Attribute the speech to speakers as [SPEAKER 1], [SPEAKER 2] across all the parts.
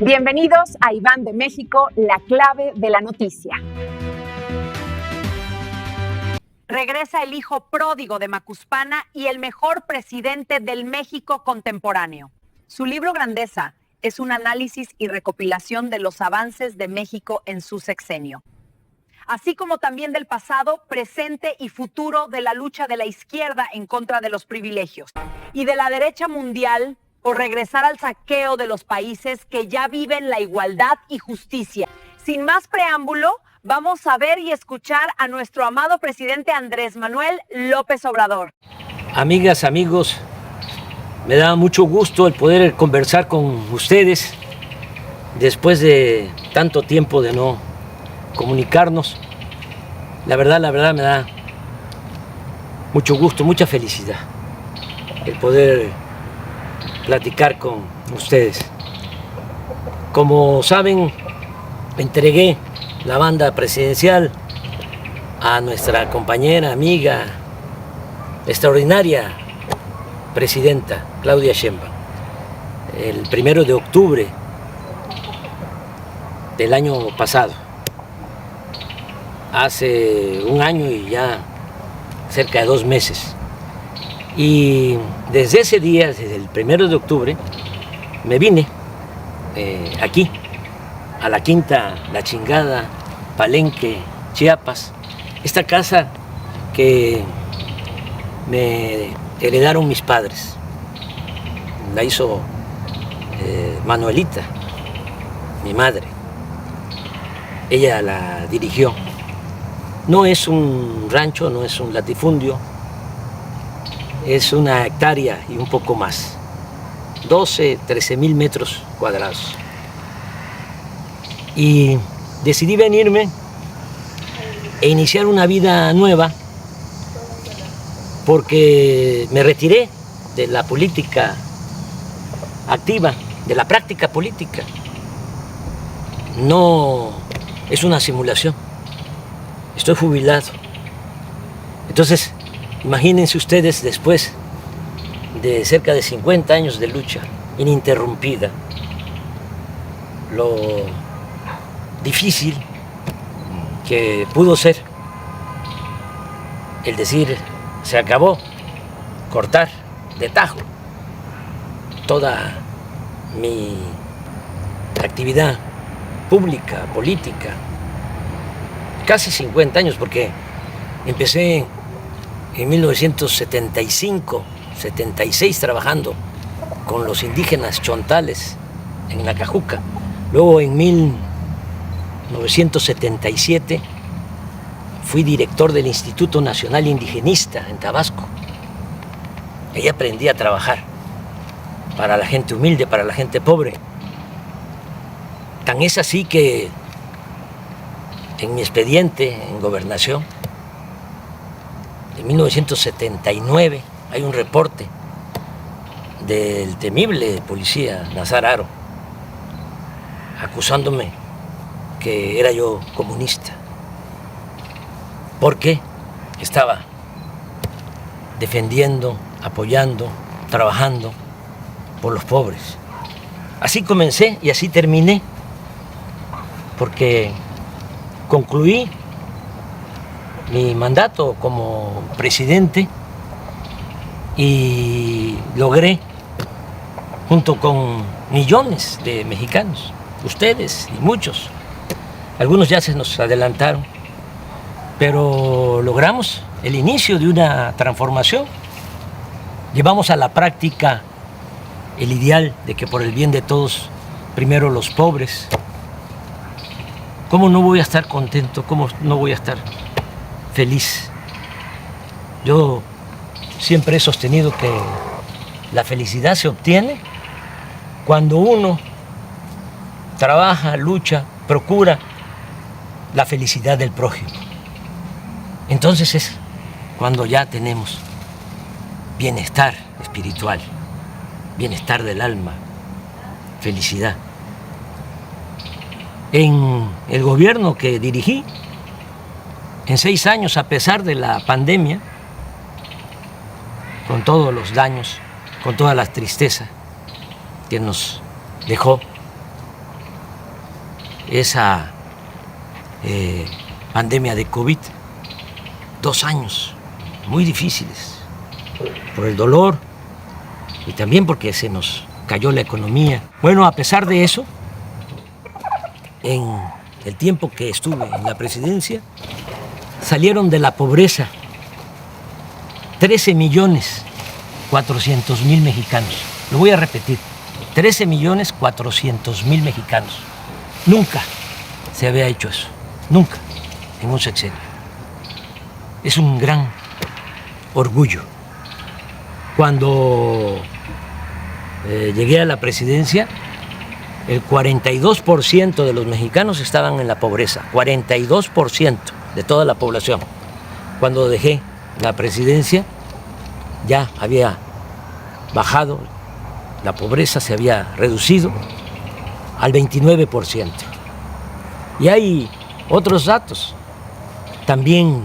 [SPEAKER 1] Bienvenidos a Iván de México, la clave de la noticia. Regresa el hijo pródigo de Macuspana y el mejor presidente del México contemporáneo. Su libro Grandeza es un análisis y recopilación de los avances de México en su sexenio, así como también del pasado, presente y futuro de la lucha de la izquierda en contra de los privilegios y de la derecha mundial por regresar al saqueo de los países que ya viven la igualdad y justicia. Sin más preámbulo, vamos a ver y escuchar a nuestro amado presidente Andrés Manuel López Obrador.
[SPEAKER 2] Amigas, amigos, me da mucho gusto el poder conversar con ustedes después de tanto tiempo de no comunicarnos. La verdad me da mucho gusto, mucha felicidad el poder platicar con ustedes. Como saben, entregué la banda presidencial a nuestra compañera, amiga, extraordinaria presidenta Claudia Sheinbaum el 1 de octubre del año pasado. Hace un año y ya cerca de 2 meses. Y desde ese día, desde el 1 de octubre, me vine aquí, a la Quinta La Chingada, Palenque, Chiapas. Esta casa que me heredaron mis padres. La hizo Manuelita, mi madre. Ella la dirigió. No es un rancho, no es un latifundio. Es una hectárea y un poco más, 13,000 metros cuadrados. Y decidí venirme e iniciar una vida nueva porque me retiré de la política activa, de la práctica política. No es una simulación, estoy jubilado. Entonces, imagínense ustedes, después de cerca de 50 años de lucha ininterrumpida, lo difícil que pudo ser el decir, se acabó, cortar de tajo toda mi actividad pública, política, casi 50 años, porque empecé en 1975, 76 trabajando con los indígenas chontales en Nacajuca. Luego en 1977 fui director del Instituto Nacional Indigenista en Tabasco. Ahí aprendí a trabajar para la gente humilde, para la gente pobre. Tan es así que en mi expediente en Gobernación, en 1979 hay un reporte del temible policía Nazar Haro acusándome que era yo comunista porque estaba defendiendo, apoyando, trabajando por los pobres. Así comencé y así terminé, porque concluí mi mandato como presidente y logré, junto con millones de mexicanos, ustedes y muchos, algunos ya se nos adelantaron, pero logramos el inicio de una transformación. Llevamos a la práctica el ideal de que por el bien de todos, primero los pobres. ¿Cómo no voy a estar contento? ¿Cómo no voy a estar feliz? Yo siempre he sostenido que la felicidad se obtiene cuando uno trabaja, lucha, procura la felicidad del prójimo. Entonces es cuando ya tenemos bienestar espiritual, bienestar del alma, felicidad. En el gobierno que dirigí, en 6 años, a pesar de la pandemia, con todos los daños, con toda la tristeza que nos dejó, esa pandemia de COVID. 2 años muy difíciles por el dolor y también porque se nos cayó la economía. Bueno, a pesar de eso, en el tiempo que estuve en la presidencia, salieron de la pobreza 13.400.000 mexicanos. Lo voy a repetir, 13.400.000 mexicanos. Nunca se había hecho eso, nunca, en un sexenio. Es un gran orgullo. Cuando llegué a la presidencia, el 42% de los mexicanos estaban en la pobreza, 42% de toda la población. Cuando dejé la presidencia, ya había bajado, la pobreza se había reducido al 29%. Y hay otros datos. También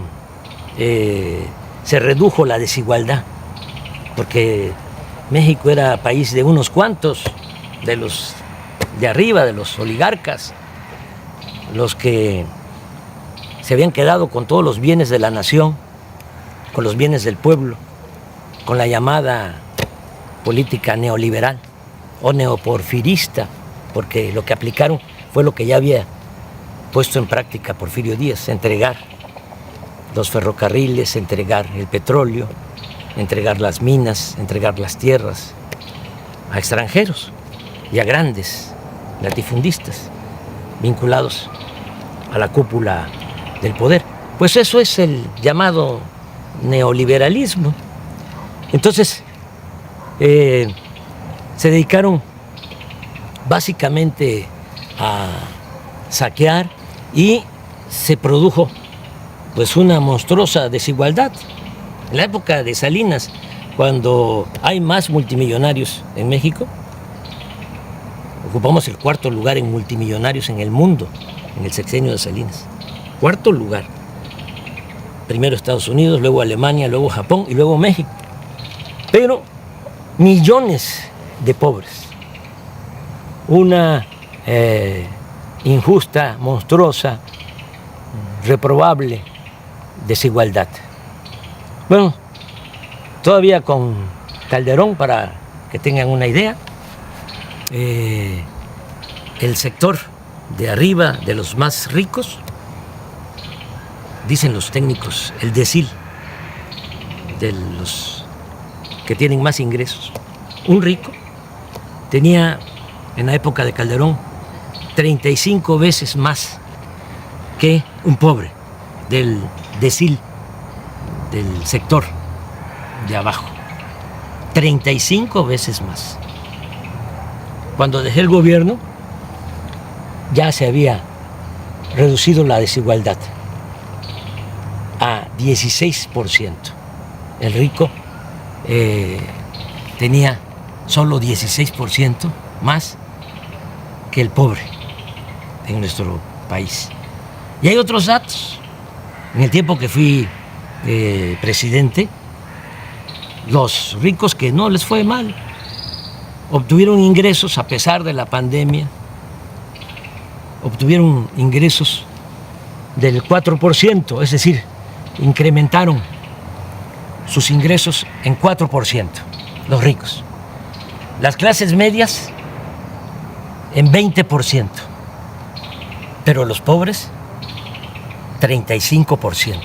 [SPEAKER 2] se redujo la desigualdad, porque México era país de unos cuantos, de los de arriba, de los oligarcas, los que se habían quedado con todos los bienes de la nación, con los bienes del pueblo, con la llamada política neoliberal o neoporfirista, porque lo que aplicaron fue lo que ya había puesto en práctica Porfirio Díaz: entregar los ferrocarriles, entregar el petróleo, entregar las minas, entregar las tierras a extranjeros y a grandes latifundistas vinculados a la cúpula del poder. Pues eso es el llamado neoliberalismo. Entonces, se dedicaron básicamente a saquear y se produjo pues una monstruosa desigualdad. En la época de Salinas, cuando hay más multimillonarios en México, ocupamos el 4º lugar en multimillonarios en el mundo, en el sexenio de Salinas. 4º lugar. Primero Estados Unidos, luego Alemania, luego Japón y luego México. Pero millones de pobres. Una injusta, monstruosa, reprobable desigualdad. Bueno, todavía con Calderón, para que tengan una idea, el sector de arriba, de los más ricos, dicen los técnicos, el decil de los que tienen más ingresos. Un rico tenía en la época de Calderón 35 veces más que un pobre del decil, del sector de abajo. 35 veces más. Cuando dejé el gobierno, ya se había reducido la desigualdad a 16%. El rico tenía solo 16% más que el pobre en nuestro país. Y hay otros datos. En el tiempo que fui presidente, los ricos que no les fue mal obtuvieron ingresos a pesar de la pandemia, obtuvieron ingresos del 4%, es decir, incrementaron sus ingresos en 4%, los ricos. Las clases medias en 20%, pero los pobres 35%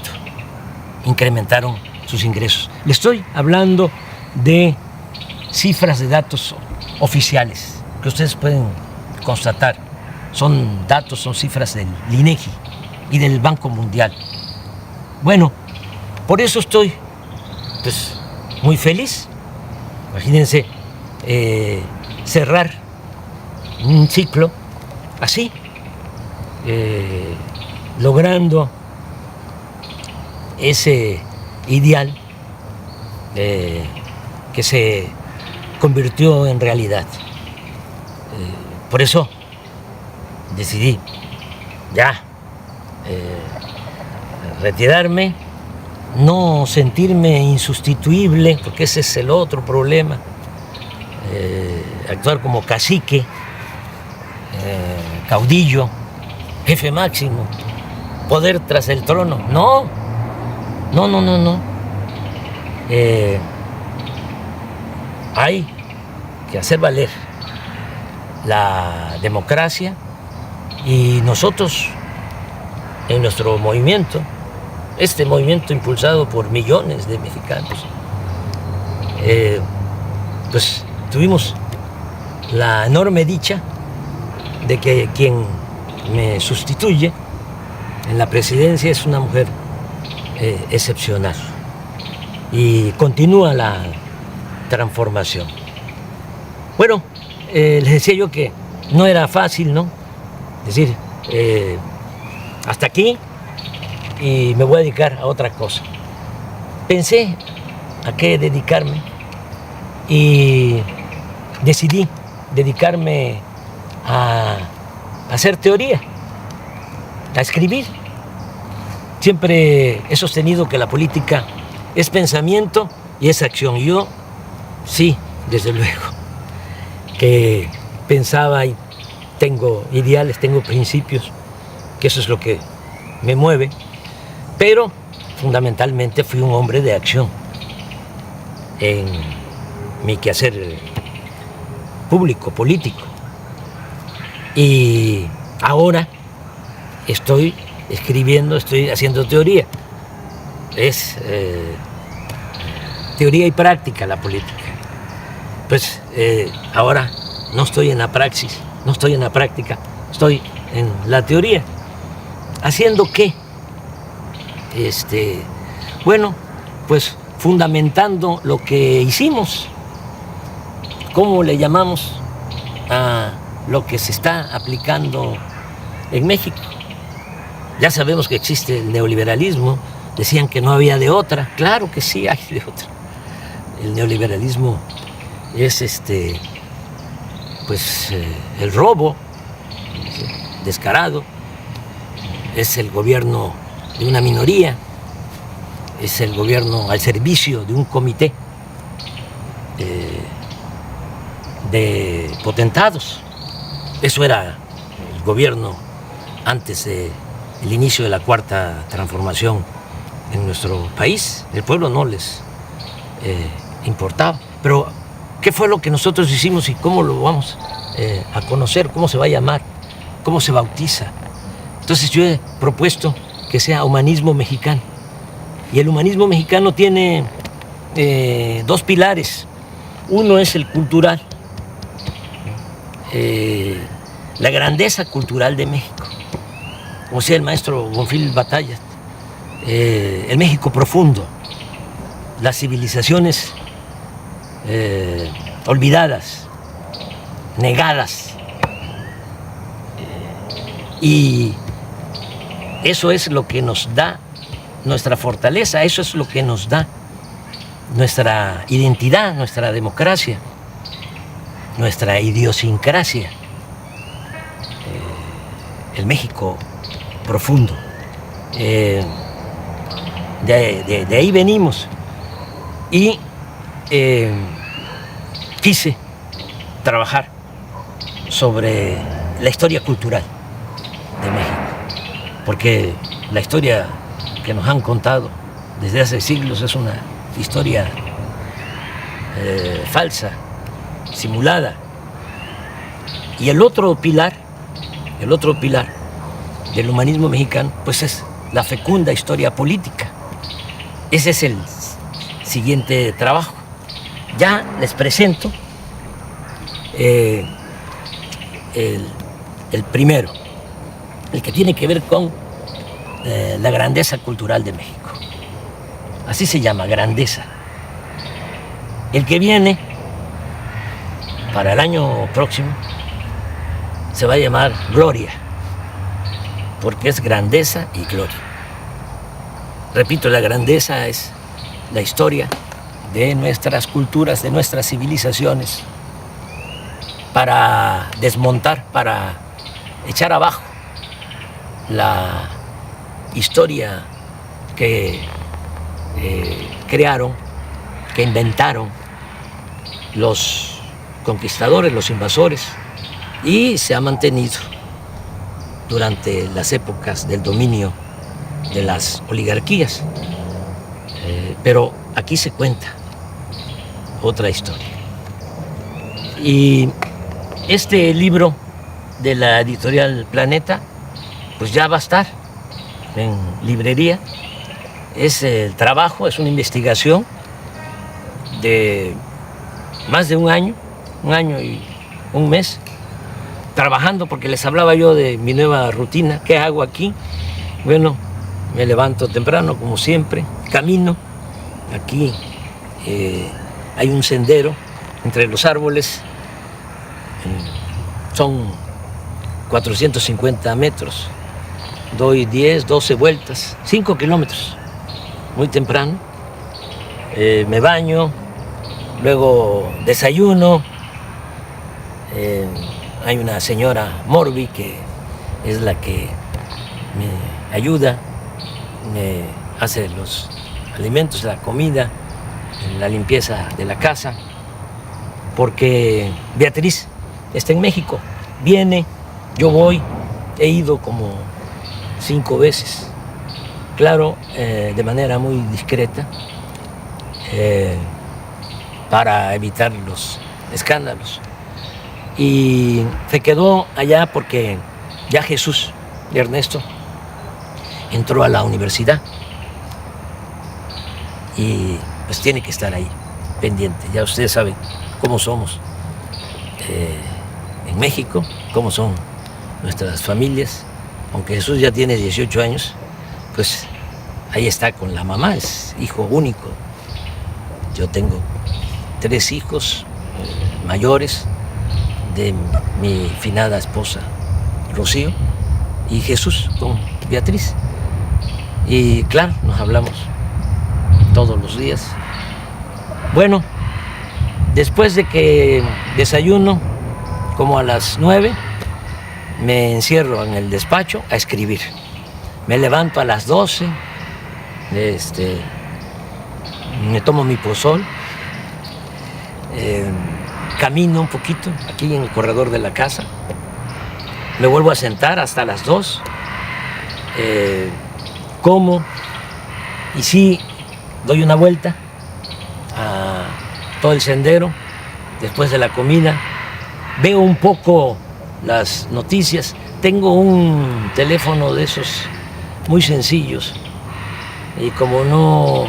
[SPEAKER 2] incrementaron sus ingresos. Le estoy hablando de cifras de datos oficiales que ustedes pueden constatar. Son datos, son cifras del INEGI y del Banco Mundial. Bueno, por eso estoy pues muy feliz. Imagínense cerrar un ciclo así, logrando ese ideal que se convirtió en realidad. Por eso decidí ya retirarme, no sentirme insustituible, porque ese es el otro problema, actuar como cacique, caudillo, jefe máximo, poder tras el trono. No, no, no, no, no. Hay que hacer valer la democracia y nosotros en nuestro movimiento, este movimiento impulsado por millones de mexicanos, pues tuvimos la enorme dicha de que quien me sustituye en la presidencia es una mujer excepcional y continúa la transformación. Bueno, les decía yo que no era fácil, ¿no? Es decir, hasta aquí y me voy a dedicar a otra cosa. Pensé a qué dedicarme y decidí dedicarme a hacer teoría, a escribir. Siempre he sostenido que la política es pensamiento y es acción. Yo sí, desde luego, que pensaba y tengo ideales, tengo principios, que eso es lo que me mueve, pero fundamentalmente fui un hombre de acción en mi quehacer público, político. Y ahora estoy escribiendo, estoy haciendo teoría. Es teoría y práctica la política. Pues ahora no estoy en la praxis, no estoy en la práctica, estoy en la teoría. ¿Haciendo qué? Bueno, pues fundamentando lo que hicimos. ¿Cómo le llamamos a lo que se está aplicando en México? Ya sabemos que existe el neoliberalismo, decían que no había de otra, claro que sí hay de otra. El neoliberalismo es el robo descarado, es el gobierno de una minoría, es el gobierno al servicio de un comité de potentados. Eso era el gobierno antes del inicio de la cuarta transformación en nuestro país. El pueblo no les importaba. Pero, ¿qué fue lo que nosotros hicimos y cómo lo vamos a conocer? ¿Cómo se va a llamar? ¿Cómo se bautiza? Entonces yo he propuesto que sea humanismo mexicano. Y el humanismo mexicano tiene dos pilares. Uno es el cultural, la grandeza cultural de México. Como decía el maestro Bonfil Batalla, el México profundo, las civilizaciones olvidadas, negadas. Y eso es lo que nos da nuestra fortaleza, eso es lo que nos da nuestra identidad, nuestra democracia, nuestra idiosincrasia, el México profundo. De ahí venimos y quise trabajar sobre la historia cultural de México, porque la historia que nos han contado desde hace siglos es una historia falsa, simulada. Y el otro pilar del humanismo mexicano, pues es la fecunda historia política. Ese es el siguiente trabajo. Ya les presento el primero, el que tiene que ver con la grandeza cultural de México. Así se llama, grandeza. El que viene para el año próximo se va a llamar gloria, porque es grandeza y gloria. Repito, la grandeza es la historia de nuestras culturas, de nuestras civilizaciones, para desmontar, para echar abajo la historia que crearon, que inventaron los conquistadores, los invasores, y se ha mantenido durante las épocas del dominio de las oligarquías. Pero aquí se cuenta otra historia. Y este libro de la editorial Planeta, pues ya va a estar en librería. Es el trabajo, es una investigación de más de un año y un mes, trabajando, porque les hablaba yo de mi nueva rutina. ¿Qué hago aquí? Bueno, me levanto temprano, como siempre, camino. Aquí hay un sendero entre los árboles, son 450 metros, doy 10, 12 vueltas, 5 kilómetros, muy temprano. Me baño, luego desayuno. Hay una señora Morbi que es la que me ayuda, me hace los alimentos, la comida, la limpieza de la casa, porque Beatriz está en México, viene, yo voy, he ido como 5 veces, claro, de manera muy discreta, para evitar los escándalos. Y se quedó allá porque ya Jesús y Ernesto entró a la universidad y pues tiene que estar ahí, pendiente. Ya ustedes saben cómo somos en México, cómo son nuestras familias. Aunque Jesús ya tiene 18 años, pues ahí está con la mamá, es hijo único. Yo tengo 3 hijos mayores de mi finada esposa Rocío y Jesús con Beatriz. Y claro, nos hablamos todos los días. Bueno, después de que desayuno, como a las 9, me encierro en el despacho a escribir. Me levanto a las 12, me tomo mi pozol, camino un poquito aquí en el corredor de la casa, me vuelvo a sentar hasta las 2, como y sí doy una vuelta a todo el sendero después de la comida, veo un poco las noticias. Tengo un teléfono de esos muy sencillos y como no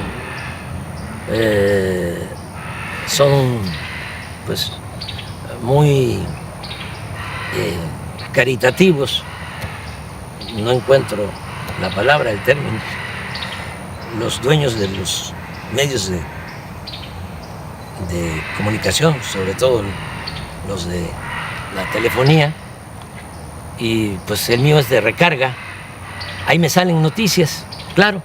[SPEAKER 2] son pues muy caritativos, no encuentro la palabra, el término. Los dueños de los medios de comunicación, sobre todo los de la telefonía, y pues el mío es de recarga, ahí me salen noticias, claro,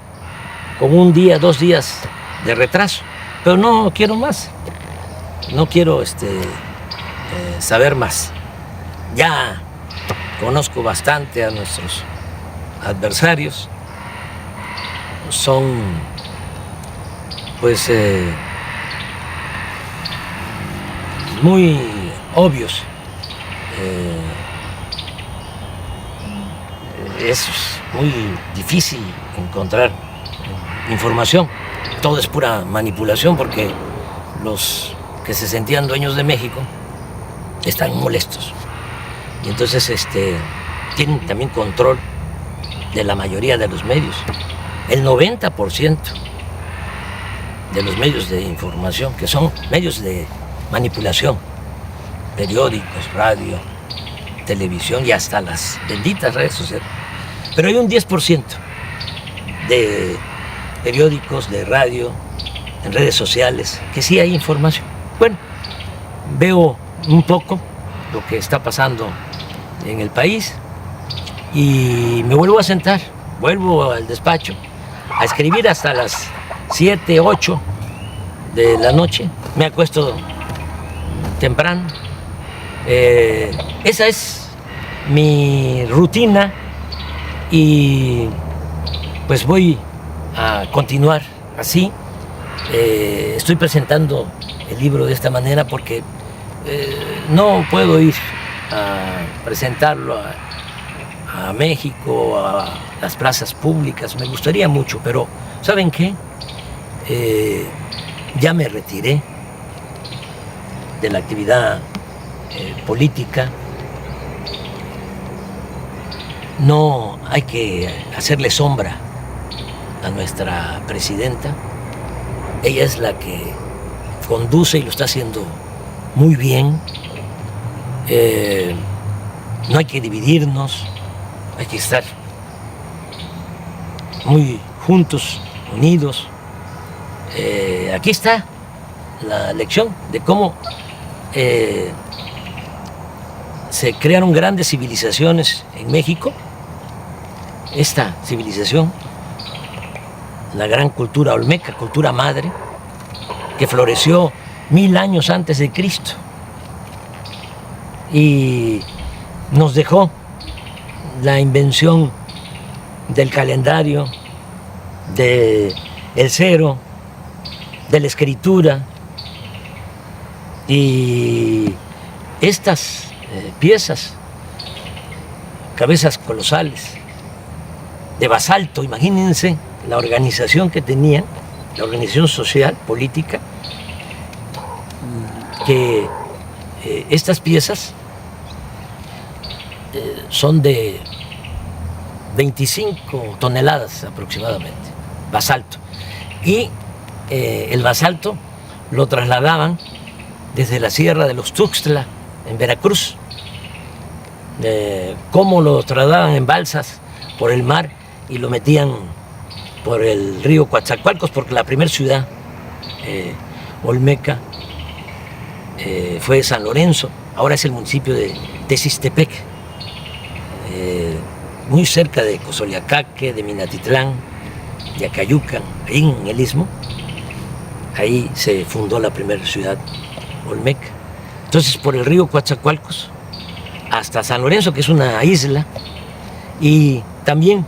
[SPEAKER 2] con 1 día, 2 días de retraso, pero no quiero más, no quiero saber más. Ya conozco bastante a nuestros adversarios, son pues muy obvios. Es muy difícil encontrar información, todo es pura manipulación, porque los que se sentían dueños de México están molestos y entonces tienen también control de la mayoría de los medios. El 90% de los medios de información, que son medios de manipulación, periódicos, radio, televisión y hasta las benditas redes sociales. Pero hay un 10% de periódicos, de radio, en redes sociales, que sí hay información. Bueno, veo un poco lo que está pasando en el país y me vuelvo a sentar, vuelvo al despacho a escribir hasta las 7, 8 de la noche. Me acuesto temprano. Esa es mi rutina y pues voy a continuar así. Estoy presentando el libro de esta manera porque no puedo ir a presentarlo a México, a las plazas públicas, me gustaría mucho, pero ¿saben qué? Ya me retiré de la actividad política. No hay que hacerle sombra a nuestra presidenta. Ella es la que conduce y lo está haciendo muy bien. No hay que dividirnos, hay que estar muy juntos, unidos. Aquí está la lección de cómo se crearon grandes civilizaciones en México. Esta civilización, la gran cultura olmeca, cultura madre, que floreció 1000 años antes de Cristo y nos dejó la invención del calendario, del cero, de la escritura, y estas piezas, cabezas colosales de basalto, imagínense la organización que tenían, la organización social, política, que estas piezas son de 25 toneladas aproximadamente, basalto. Y el basalto lo trasladaban desde la Sierra de los Tuxtla, en Veracruz. Cómo lo trasladaban en balsas por el mar y lo metían por el río Coatzacoalcos, porque la primera ciudad olmeca fue San Lorenzo, ahora es el municipio de Texistepec, muy cerca de Cozoleacaque, de Minatitlán, de Acayucan, ahí en el Istmo. Ahí se fundó la primera ciudad olmeca. Entonces, por el río Coatzacoalcos hasta San Lorenzo, que es una isla, y también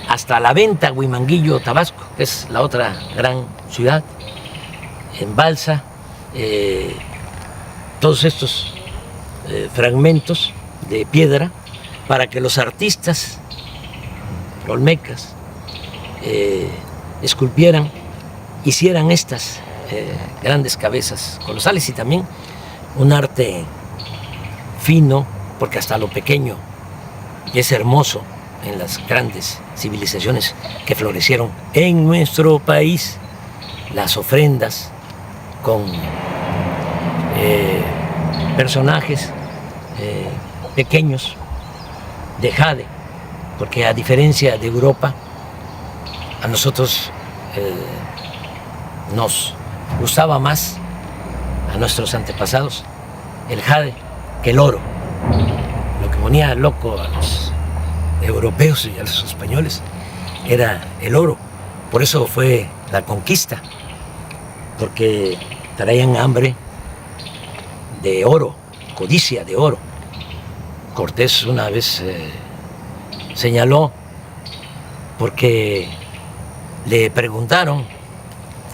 [SPEAKER 2] hasta La Venta, Huimanguillo, Tabasco, que es la otra gran ciudad, en balsa. Todos estos fragmentos de piedra para que los artistas olmecas esculpieran, hicieran estas grandes cabezas colosales, y también un arte fino, porque hasta lo pequeño es hermoso en las grandes civilizaciones que florecieron en nuestro país. Las ofrendas con personajes pequeños de jade, porque a diferencia de Europa, a nosotros nos gustaba más, a nuestros antepasados, el jade que el oro. Lo que ponía loco a los europeos y a los españoles era el oro. Por eso fue la conquista, porque traían hambre de oro, codicia de oro. Cortés una vez señaló, porque le preguntaron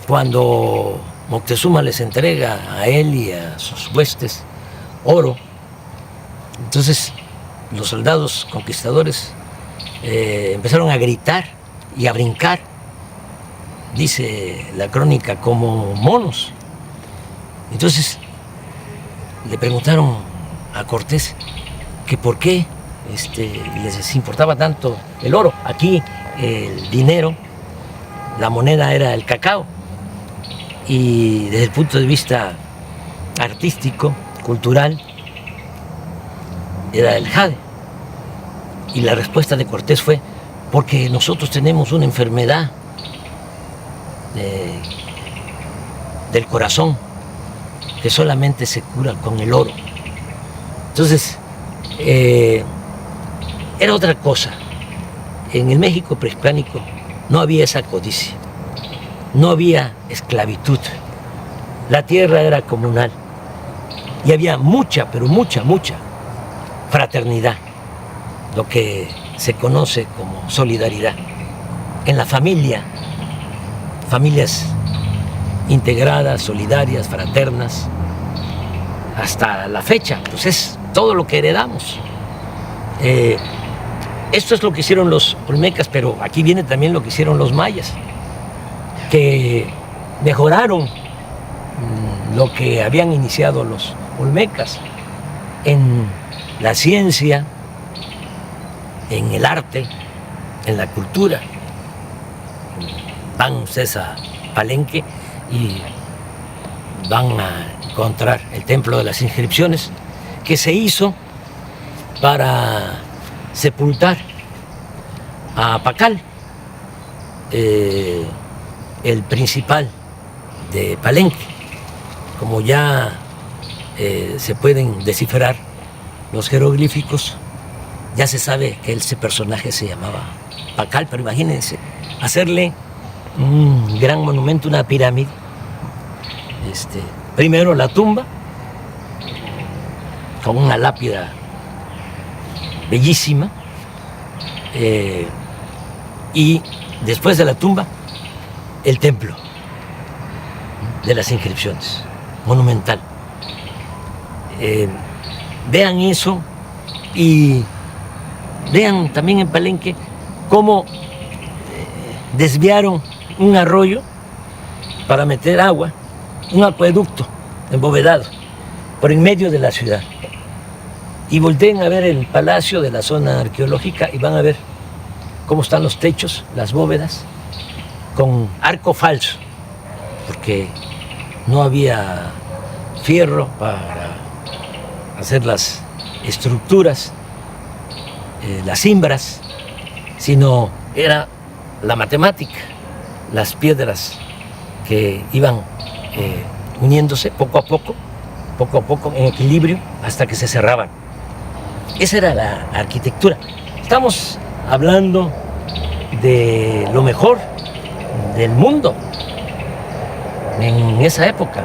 [SPEAKER 2] cuando Moctezuma les entrega a él y a sus huestes oro. Entonces los soldados conquistadores empezaron a gritar y a brincar, dice la crónica, como monos. Entonces le preguntaron a Cortés que por qué les importaba tanto el oro. Aquí el dinero, la moneda era el cacao, y desde el punto de vista artístico, cultural, era el jade. Y la respuesta de Cortés fue: porque nosotros tenemos una enfermedad del corazón que solamente se cura con el oro. Entonces, era otra cosa. En el México prehispánico no había esa codicia, no había esclavitud, la tierra era comunal y había mucha, pero mucha fraternidad, lo que se conoce como solidaridad. En la familia, familias integradas, solidarias, fraternas, hasta la fecha, pues es todo lo que heredamos. Esto es lo que hicieron los olmecas, pero aquí viene también lo que hicieron los mayas, que mejoraron lo que habían iniciado los olmecas en la ciencia, en el arte, en la cultura. Van ustedes a Palenque y van a encontrar el Templo de las Inscripciones, que se hizo para sepultar a Pacal, el principal de Palenque. Como ya se pueden descifrar los jeroglíficos, ya se sabe que ese personaje se llamaba Pacal, pero imagínense, hacerle un gran monumento, una pirámide. Primero la tumba, con una lápida bellísima, y después de la tumba, el templo de las inscripciones, monumental. Vean eso y vean también en Palenque cómo desviaron un arroyo para meter agua, un acueducto embovedado por en medio de la ciudad. Y volteen a ver el palacio de la zona arqueológica y van a ver cómo están los techos, las bóvedas, con arco falso, porque no había fierro para hacer las estructuras, las cimbras, sino era la matemática, las piedras que iban uniéndose poco a poco, en equilibrio, hasta que se cerraban. Esa era la arquitectura. Estamos hablando de lo mejor del mundo en esa época.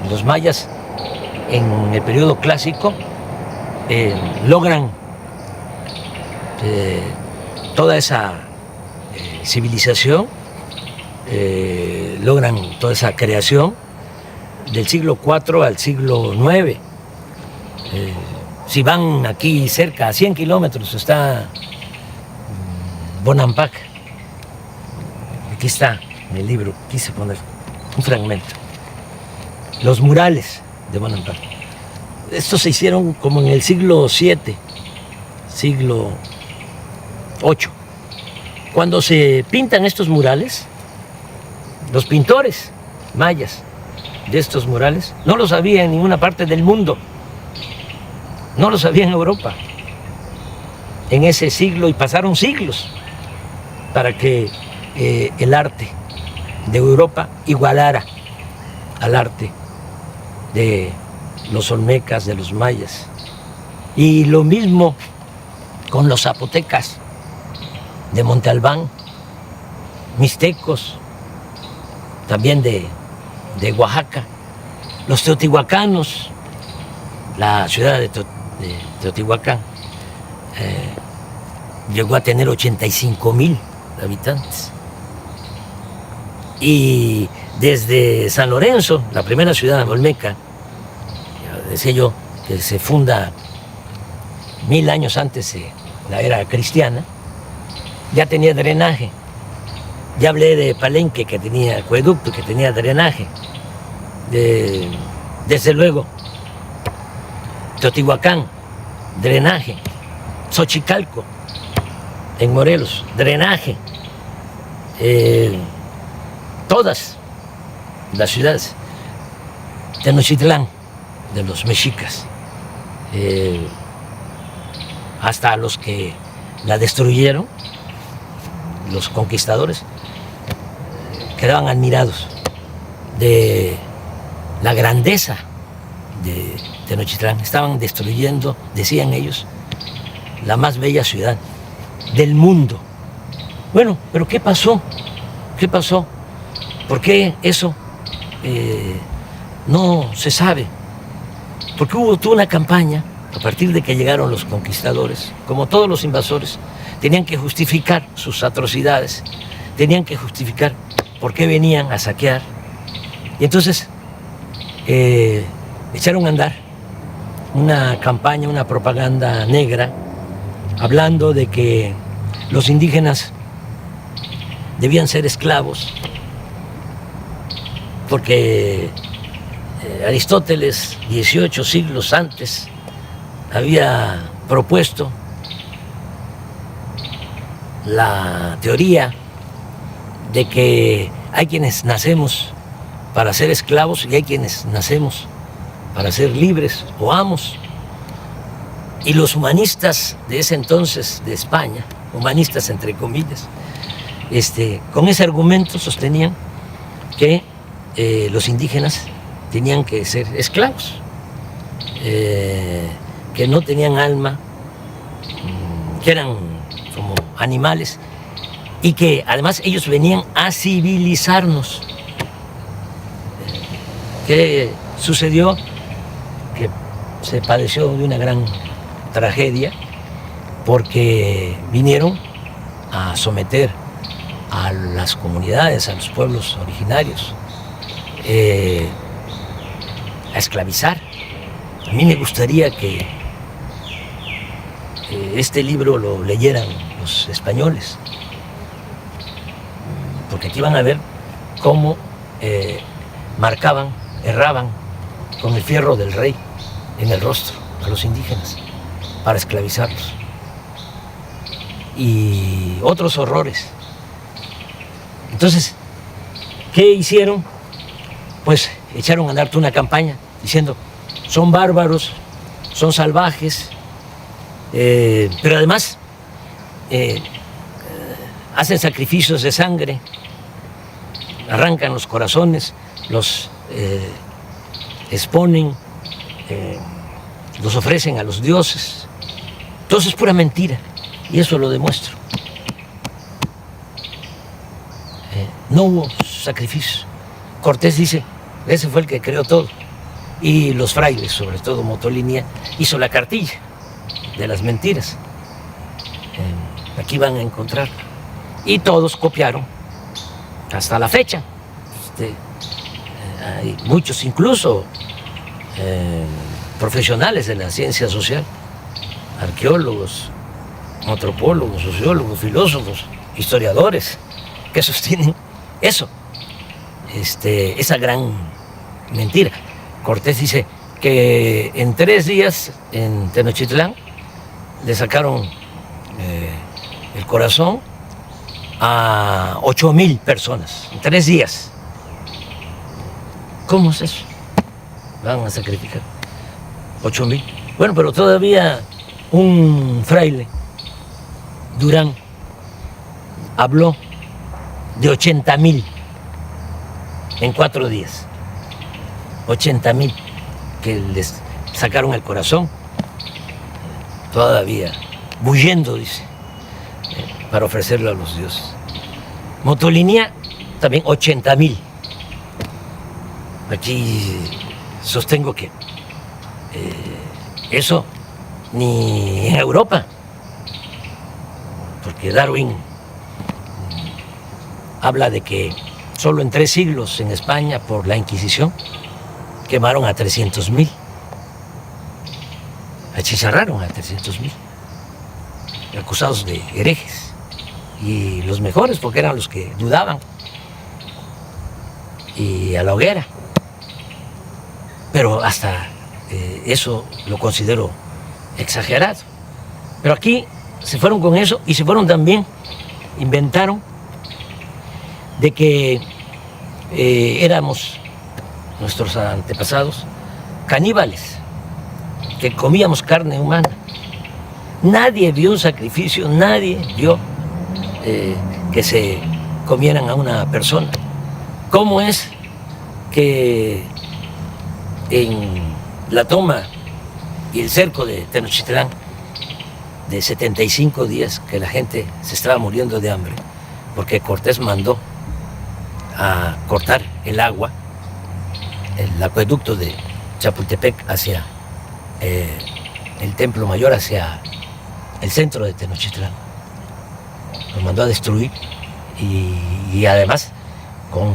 [SPEAKER 2] Los mayas en el periodo clásico logran toda esa civilización, logran toda esa creación del siglo IV al siglo IX. Si van aquí cerca, a 100 kilómetros, está Bonampak. Aquí está en el libro, quise poner un fragmento. Los murales de Bonampak. Estos se hicieron como en el siglo VII, siglo VIII. Cuando se pintan estos murales, los pintores mayas de estos murales no los había en ninguna parte del mundo. No lo sabía en Europa en ese siglo, y pasaron siglos para que el arte de Europa igualara al arte de los olmecas, de los mayas. Y lo mismo con los zapotecas de Monte Albán, mixtecos, también de Oaxaca, los teotihuacanos, la ciudad de Teotihuacán llegó a tener 85,000 habitantes. Y desde San Lorenzo, la primera ciudad olmeca, decía yo, que se funda 1000 años antes de la era cristiana, ya tenía drenaje. Ya hablé de Palenque, que tenía acueducto, que tenía drenaje. Desde luego, Teotihuacán, drenaje. Xochicalco, en Morelos, drenaje. Todas las ciudades. Tenochtitlán, de los mexicas, hasta los que la destruyeron, los conquistadores, quedaban admirados de la grandeza de Tenochtitlán. Estaban destruyendo, decían ellos, la más bella ciudad del mundo. Bueno, pero ¿qué pasó? ¿Qué pasó? ¿Por qué eso no se sabe? Porque hubo toda una campaña, a partir de que llegaron los conquistadores, como todos los invasores, tenían que justificar sus atrocidades, tenían que justificar por qué venían a saquear. Y entonces echaron a andar una campaña, una propaganda negra, hablando de que los indígenas debían ser esclavos, porque Aristóteles, 18 siglos antes, había propuesto la teoría de que hay quienes nacemos para ser esclavos y hay quienes nacemos para ser libres o amos. Y los humanistas de ese entonces de España, humanistas entre comillas, con ese argumento sostenían que los indígenas tenían que ser esclavos, que no tenían alma, que eran como animales y que además ellos venían a civilizarnos. ¿Qué sucedió? Que se padeció de una gran tragedia porque vinieron a someter a las comunidades, a los pueblos originarios, a esclavizar. A mí me gustaría que este libro lo leyeran los españoles, porque aquí van a ver cómo marcaban, erraban con el fierro del rey en el rostro a los indígenas para esclavizarlos. Y otros horrores. Entonces, ¿qué hicieron? Pues echaron a andar toda una campaña diciendo, son bárbaros, son salvajes, pero además hacen sacrificios de sangre, arrancan los corazones, los exponen, los ofrecen a los dioses. Todo eso es pura mentira y eso lo demuestro. No hubo sacrificios. Cortés dice, ese fue el que creó todo. Y los frailes, sobre todo Motolinia, hizo la cartilla de las mentiras. Aquí van a encontrar. Y todos copiaron hasta la fecha. Hay muchos, incluso profesionales de la ciencia social, arqueólogos, antropólogos, sociólogos, filósofos, historiadores, que sostienen eso, esa gran mentira. Cortés dice que en 3 días en Tenochtitlán le sacaron el corazón a 8,000 personas, en 3 días. ¿Cómo es eso? Van a sacrificar 8,000. Bueno, pero todavía un fraile, Durán, habló de 80,000 en 4 días. 80,000 que les sacaron el corazón, todavía bullendo, dice, para ofrecerlo a los dioses. Motolinia, también 80,000. Aquí sostengo que eso ni en Europa, porque Darwin habla de que solo en 3 siglos en España, por la Inquisición, quemaron a 300,000, achicharraron a 300,000, acusados de herejes, y los mejores porque eran los que dudaban, y a la hoguera. Pero hasta eso lo considero exagerado. Pero aquí se fueron con eso y se fueron también, inventaron de que éramos, nuestros antepasados, caníbales, que comíamos carne humana. Nadie vio un sacrificio, nadie vio que se comieran a una persona. ¿Cómo es que en la toma y el cerco de Tenochtitlán, de 75 días que la gente se estaba muriendo de hambre, porque Cortés mandó a cortar el agua, el acueducto de Chapultepec hacia el Templo Mayor, hacia el centro de Tenochtitlán? Lo mandó a destruir y además con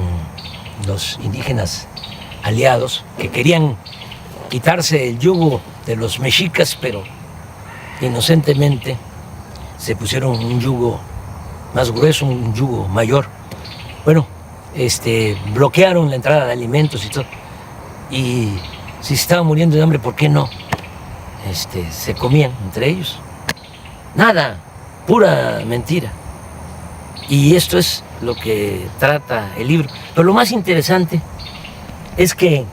[SPEAKER 2] los indígenas aliados que querían quitarse el yugo de los mexicas, pero inocentemente se pusieron un yugo más grueso, un yugo mayor. Bueno, bloquearon la entrada de alimentos y todo. Y si se estaban muriendo de hambre, ¿por qué no? Se comían entre ellos. Nada, pura mentira. Y esto es lo que trata el libro. Pero lo más interesante es que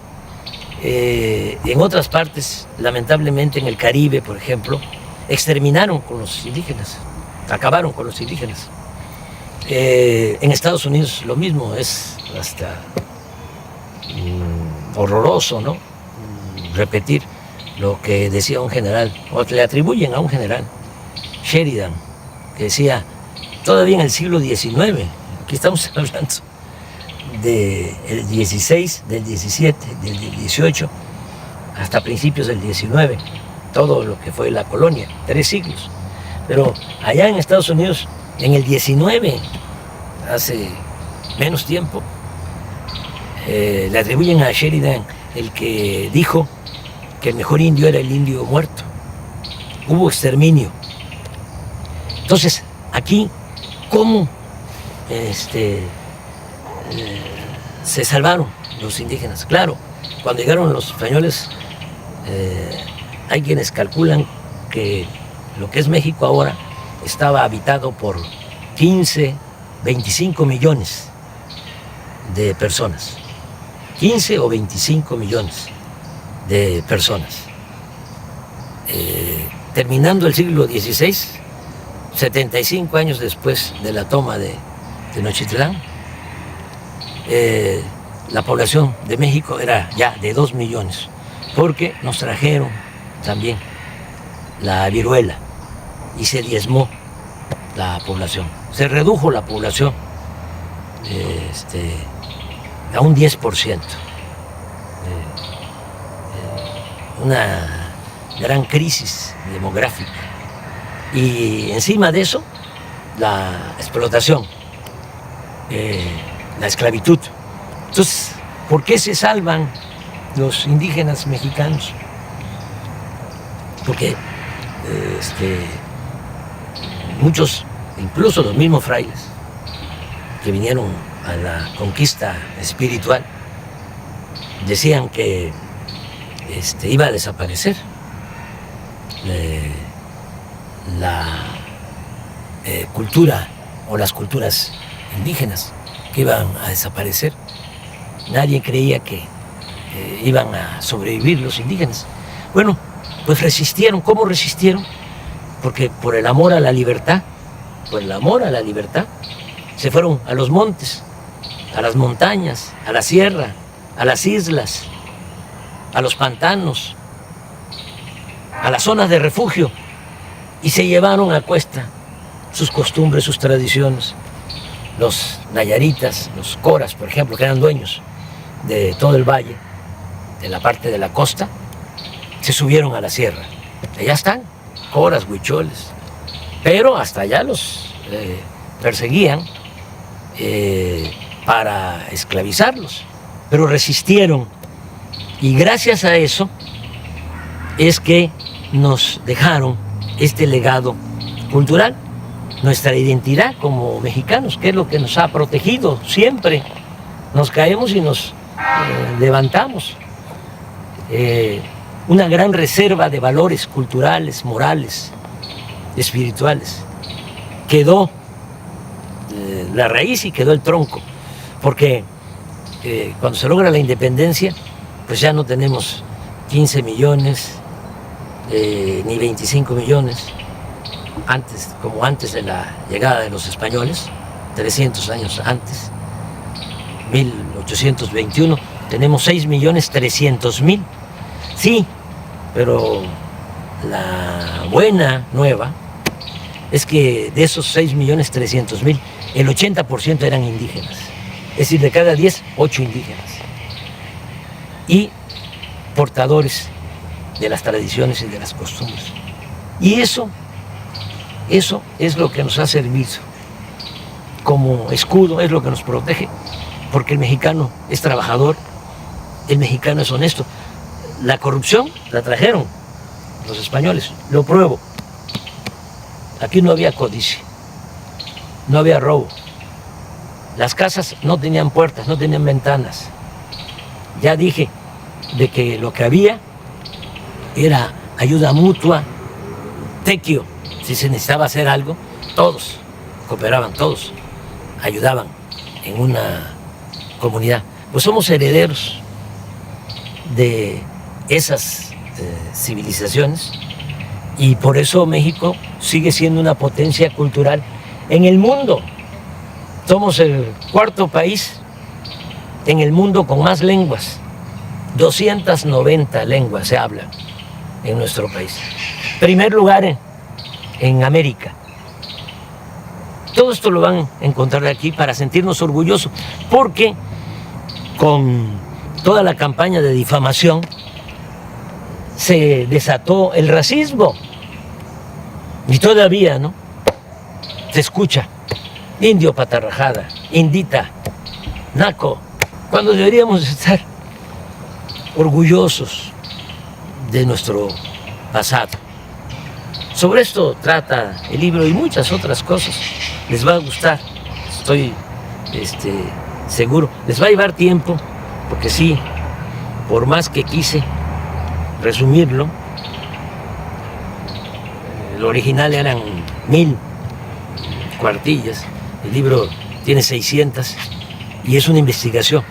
[SPEAKER 2] en otras partes, lamentablemente en el Caribe, por ejemplo, exterminaron con los indígenas, acabaron con los indígenas. En Estados Unidos lo mismo, es hasta horroroso, ¿no? Repetir lo que decía un general, o le atribuyen a un general, Sheridan, que decía, todavía en el siglo XIX, aquí estamos hablando del XVI, del XVII, del XVIII, hasta principios del XIX, todo lo que fue la colonia, 3 siglos. Pero allá en Estados Unidos, en el XIX, hace menos tiempo, le atribuyen a Sheridan el que dijo que el mejor indio era el indio muerto. Hubo exterminio. Entonces, aquí, ¿cómo se salvaron los indígenas? Claro, cuando llegaron los españoles, hay quienes calculan que lo que es México ahora estaba habitado por 15, 25 millones de personas. 15 o 25 millones de personas. Terminando el siglo XVI, 75 años después de la toma de Tenochtitlán, la población de México era ya de 2 millones, porque nos trajeron también la viruela y se diezmó la población. Se redujo la población a un 10%. Una gran crisis demográfica. Y encima de eso, la explotación, la esclavitud. Entonces, ¿por qué se salvan los indígenas mexicanos? Porque muchos, incluso los mismos frailes, que vinieron a la conquista espiritual, decían que iba a desaparecer la cultura o las culturas indígenas, que iban a desaparecer. Nadie creía que iban a sobrevivir los indígenas. Bueno, pues resistieron. ¿Cómo resistieron? Porque por el amor a la libertad, se fueron a los montes, a las montañas, a la sierra, a las islas, a los pantanos, a las zonas de refugio, y se llevaron a cuesta sus costumbres, sus tradiciones. Los nayaritas, los coras, por ejemplo, que eran dueños de todo el valle, de la parte de la costa, se subieron a la sierra. Allá están, coras, huicholes, pero hasta allá los perseguían para esclavizarlos, pero resistieron, y gracias a eso es que nos dejaron este legado cultural, nuestra identidad como mexicanos, que es lo que nos ha protegido siempre. Nos caemos y nos levantamos. Una gran reserva de valores culturales, morales, espirituales. Quedó la raíz y quedó el tronco, porque cuando se logra la independencia, pues ya no tenemos 15 millones, ni 25 millones, como antes de la llegada de los españoles, 300 años antes, 1821, tenemos 6.300.000. Sí, pero la buena nueva es que de esos 6.300.000, el 80% eran indígenas. Es decir, de cada 10, 8 indígenas. Y portadores de las tradiciones y de las costumbres. Y eso es lo que nos ha servido como escudo, es lo que nos protege, porque el mexicano es trabajador, el mexicano es honesto. La corrupción la trajeron los españoles, lo pruebo. Aquí no había codicia, no había robo. Las casas no tenían puertas, no tenían ventanas. Ya dije de que lo que había era ayuda mutua, tequio. Si se necesitaba hacer algo, todos cooperaban, todos ayudaban en una comunidad. Pues somos herederos de esas civilizaciones y por eso México sigue siendo una potencia cultural en el mundo. Somos el cuarto país en el mundo con más lenguas. 290 lenguas se hablan en nuestro país. Primer lugar en América. Todo esto lo van a encontrar aquí para sentirnos orgullosos, porque con toda la campaña de difamación se desató el racismo. Y todavía, ¿no? Se escucha indio patarrajada, indita, naco, cuando deberíamos estar orgullosos de nuestro pasado. Sobre esto trata el libro y muchas otras cosas. Les va a gustar, estoy seguro. Les va a llevar tiempo, porque sí, por más que quise resumirlo, el original eran 1000 cuartillas, el libro tiene 600 y es una investigación.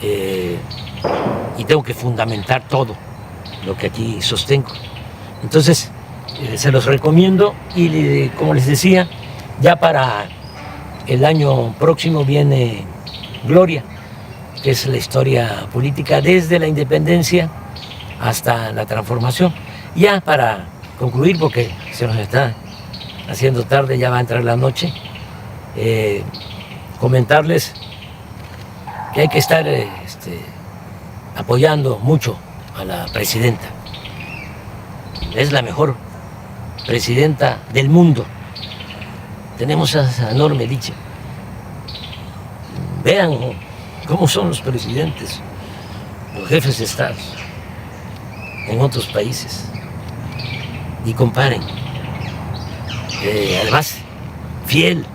[SPEAKER 2] Y tengo que fundamentar todo lo que aquí sostengo. Entonces, se los recomiendo y como les decía, ya para el año próximo viene Gloria, que es la historia política desde la independencia hasta la transformación. Ya para concluir, porque se nos está haciendo tarde, ya va a entrar la noche, comentarles que hay que estar apoyando mucho a la presidenta. Es la mejor presidenta del mundo. Tenemos esa enorme dicha. Vean cómo son los presidentes, los jefes de Estado en otros países y comparen. Además, fiel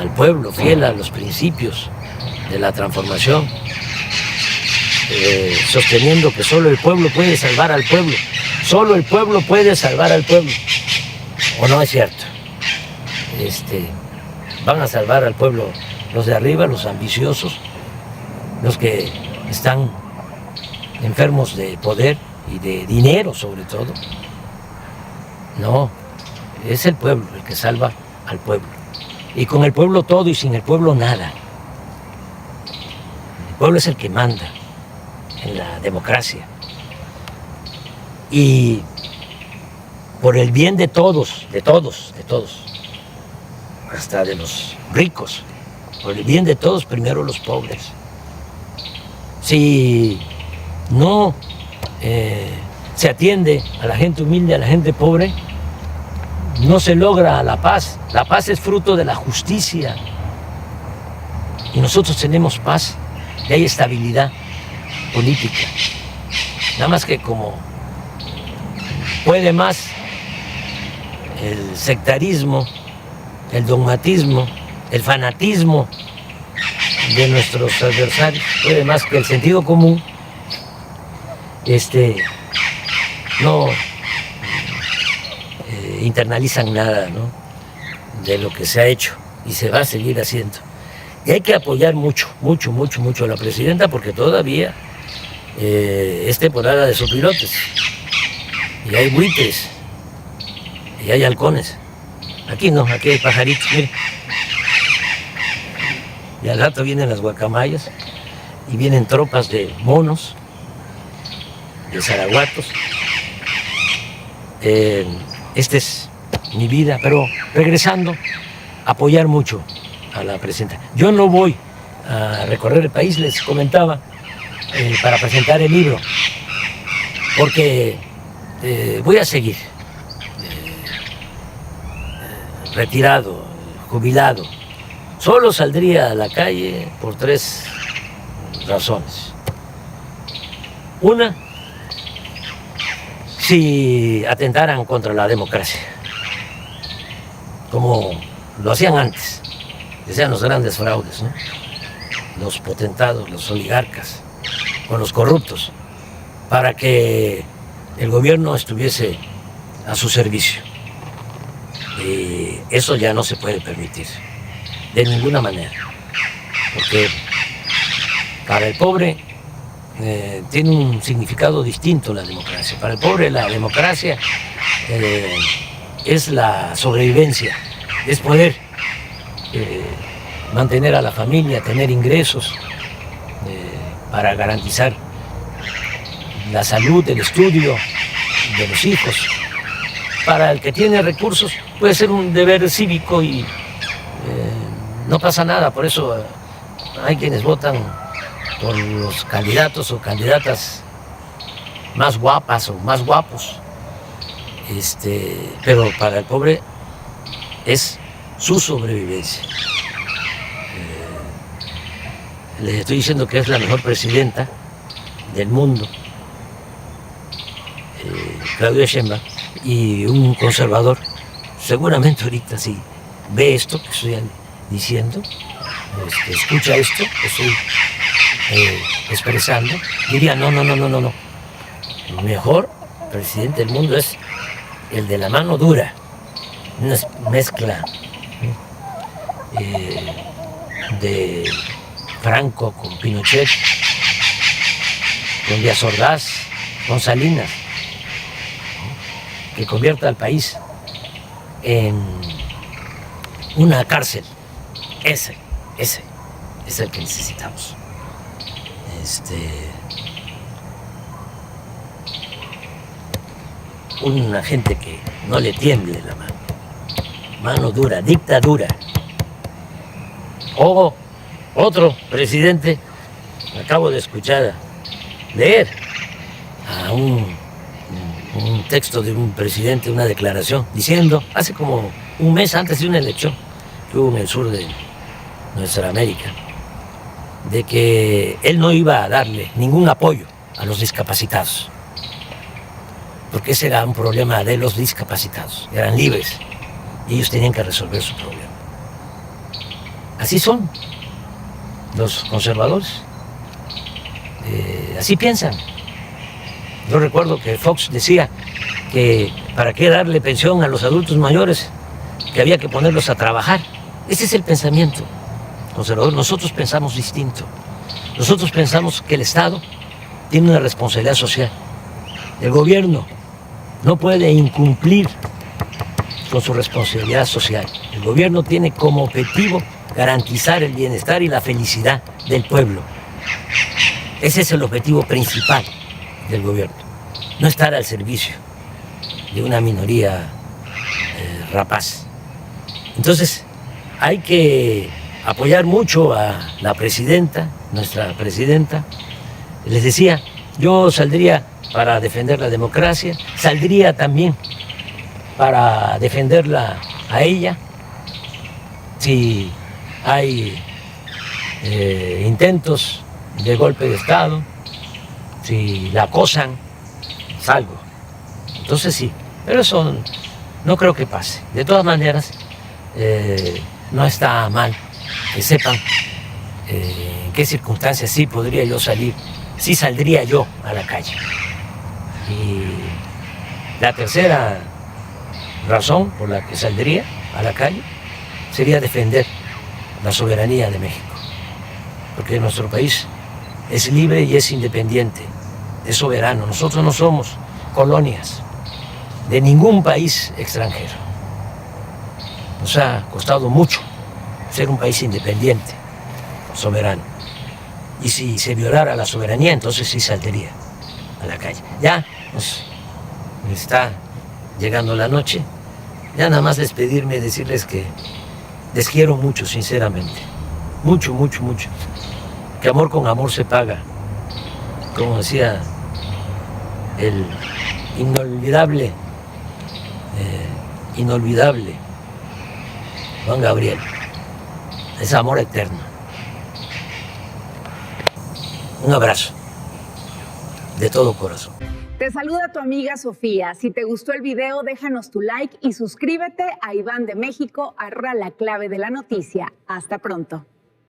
[SPEAKER 2] al pueblo, fiel a los principios de la transformación, sosteniendo que solo el pueblo puede salvar al pueblo. Solo el pueblo puede salvar al pueblo. ¿O no es cierto? Van a salvar al pueblo los de arriba, los ambiciosos, los que están enfermos de poder y de dinero sobre todo. No, es el pueblo el que salva al pueblo. Y con el pueblo todo y sin el pueblo nada. El pueblo es el que manda en la democracia. Y por el bien de todos, hasta de los ricos, por el bien de todos, primero los pobres. Si no se atiende a la gente humilde, a la gente pobre, no se logra la paz. La paz es fruto de la justicia. Y nosotros tenemos paz y hay estabilidad política. Nada más que como puede más el sectarismo, el dogmatismo, el fanatismo de nuestros adversarios, puede más que el sentido común, no internalizan nada, ¿no?, de lo que se ha hecho y se va a seguir haciendo. Y hay que apoyar mucho a la presidenta, porque todavía es temporada de sopilotes. Y hay buitres, y hay halcones. Aquí no, aquí hay pajaritos, mire. Y al rato vienen las guacamayas, y vienen tropas de monos, de zaraguatos. Esta es mi vida, pero regresando, apoyar mucho a la presidenta. Yo no voy a recorrer el país, les comentaba, para presentar el libro, porque voy a seguir retirado, jubilado. Solo saldría a la calle por 3 razones. Una, si atentaran contra la democracia, como lo hacían antes, decían los grandes fraudes, ¿no? Los potentados, los oligarcas, con los corruptos, para que el gobierno estuviese a su servicio. Y eso ya no se puede permitir, de ninguna manera, porque para el pobre tiene un significado distinto la democracia. Para el pobre la democracia es la sobrevivencia, es poder mantener a la familia, tener ingresos para garantizar la salud, el estudio de los hijos. Para el que tiene recursos puede ser un deber cívico y no pasa nada. Por eso hay quienes votan por los candidatos o candidatas más guapas o más guapos. Pero para el pobre es su sobrevivencia. Les estoy diciendo que es la mejor presidenta del mundo, Claudia Sheinbaum, y un conservador, seguramente ahorita si ve esto que estoy diciendo, escucha esto que estoy expresando, diría no. El mejor presidente del mundo es el de la mano dura, una mezcla de Franco con Pinochet, con Díaz Ordaz, con Salinas, que convierta al país en una cárcel. Ese es el que necesitamos. Una gente que no le tiemble la mano dura, dictadura. O otro presidente, acabo de escuchar leer a un texto de un presidente, una declaración, diciendo, hace como un mes antes de una elección que hubo en el sur de nuestra América, de que él no iba a darle ningún apoyo a los discapacitados, porque ese era un problema de los discapacitados, eran libres y ellos tenían que resolver su problema. Así son los conservadores, así piensan. Yo recuerdo que Fox decía que para qué darle pensión a los adultos mayores, que había que ponerlos a trabajar. Ese es el pensamiento conservador. Nosotros pensamos distinto. Nosotros pensamos que el Estado tiene una responsabilidad social. El gobierno no puede incumplir con su responsabilidad social. El gobierno tiene como objetivo garantizar el bienestar y la felicidad del pueblo. Ese es el objetivo principal del gobierno, no estar al servicio de una minoría rapaz. Entonces hay que apoyar mucho a la presidenta, nuestra presidenta. Les decía, yo saldría para defender la democracia, saldría también para defenderla a ella. Si hay intentos de golpe de Estado, si la acosan, salgo. Entonces sí, pero eso no creo que pase. De todas maneras, no está mal que sepan en qué circunstancias sí podría yo salir, sí saldría yo a la calle. Y la tercera razón por la que saldría a la calle sería defender la soberanía de México, porque nuestro país es libre y es independiente, es soberano. Nosotros no somos colonias de ningún país extranjero. Nos ha costado mucho ser un país independiente, soberano. Y si se violara la soberanía, entonces sí saldría a la calle. Ya nos está llegando la noche. Ya nada más despedirme y decirles que les quiero mucho, sinceramente. Mucho, mucho, mucho. Que amor con amor se paga. Como decía el inolvidable Juan Gabriel. Es amor eterno. Un abrazo. de todo corazón.
[SPEAKER 1] Te saluda tu amiga Sofía. Si te gustó el video, déjanos tu like y suscríbete a Iván de México, @ La Clave de la Noticia. Hasta pronto.